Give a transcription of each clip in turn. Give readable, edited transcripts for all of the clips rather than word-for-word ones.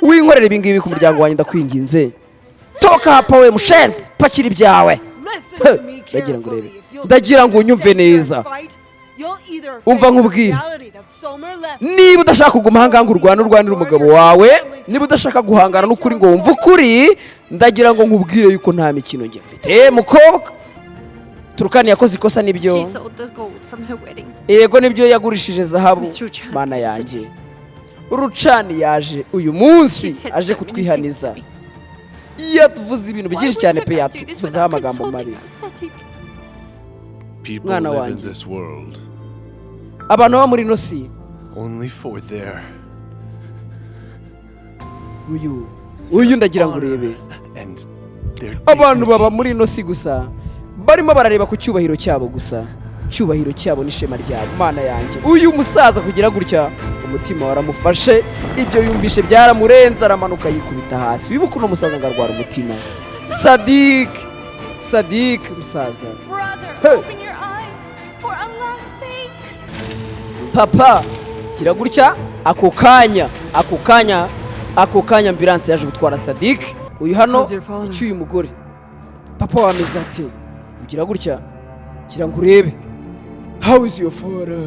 winkorera ibi ngibi ku muryango wanjye ndakwinginze toka hapa we mushenzi pakira ibyawe ndagira ngo unyumve neza umva nkubwire niba udashaka kuguma ahangaha urwanira umugabo wawe niba udashaka guhangana n'ukuri ngo wumve ukuri ndagira ngo nkubwire yuko nta mikino njye mfite mukobwa Turkan yakoze ikosa nibyo yego nibyo yagurishije zahabu mana yanjye Rucani yaje uyu munsi aje kutwihaniza yatuvuze ibintu byinshi cyane pe yatuvuzeho amagambo mabi mwana wanjye abantu baba muri ino si uyu ndagira ngo urebe abantu baba muri ino si gusa barimo barareba ku cyubahiro cyabo gusa cyubahiro cyabo n'ishema ryabo mana yanjye uyu musaza kugira gutya umutima waramufashe ibyo yumvishe byaramurenza aramanuka yikubita hasi wibuka uno musaza ngarwara umutima Sadik musaza papa gira gutya ako kanya ambulance yaje gutwara Sadik uyu hano cyuye umugore papa wameze ate ugira gutya gira ngo urebe how is your father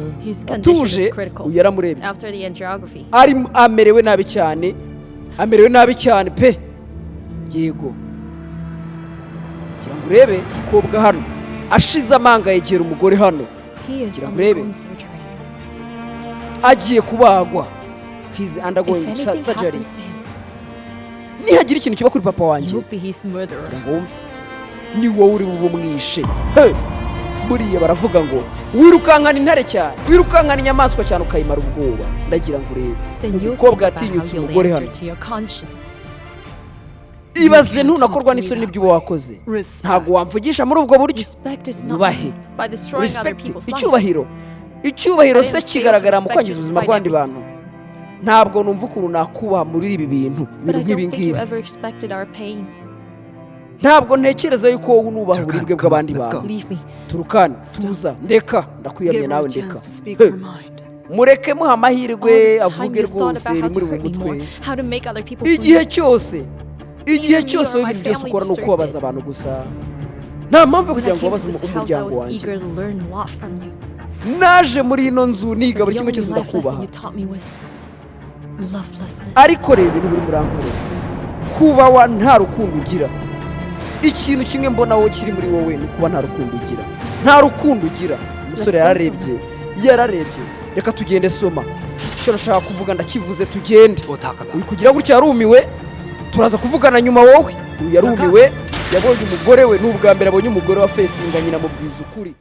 atuje uyaramurebye amerewe nabi cyane pe yego gira ngo urebe kobwa hano ashize amanga yegera umugore hano gira ngo urebe agiye kubagwa he's undergoing surgery nihagira ikintu kiba kuri papa wanjye ni wowe uri bumwishe buriya baravuga ngo wirukankana intare cyane wirukankana inyamaswa cyane ukayimara ubwoba ndagira ngo urebe umukobwa yatinyutse umugore hano ibaze ntunakorwa n'isoni n'ibyo uba wakoze ntabwo wamvugisha muri ubwo buryo nubahe icyubahiro se kigaragara mu kwangiza ubuzima bw'abandi bantu ntabwo numva ukuntu nakubaha muri ibi bintu nk'ibi ngibi ntabwo ntekereza yuko wowe unubaha uburibwe bw'abandi bantu Turkan tuza ndeka ndakwiyamye nawe ndeka mureke muha amahirwe avuge rwose bimuri mu mutwe igihe cyose ibintu byose ukora ni ukubabaza abantu gusa nta mpamvu kugira ngo ubabaze umuryango wanjye naje muri ino nzu niga buri kimwe cyose ndakubaha ariko reba ibintu biri murankore kuba nta rukundo ugira ikintu kimwe mbona wowe kiri muri wowe ni kuba nta rukundo ugira umusore yararebye reka tugende soma icyo nashaka kuvuga ndakivuze tugende uri kugira gutya yarumiwe turaza kuvugana nyuma wowe yarumiwe yabonye umugore we n'ubwa mbere abonye umugore wa fesinga nyina mubwiza ukuri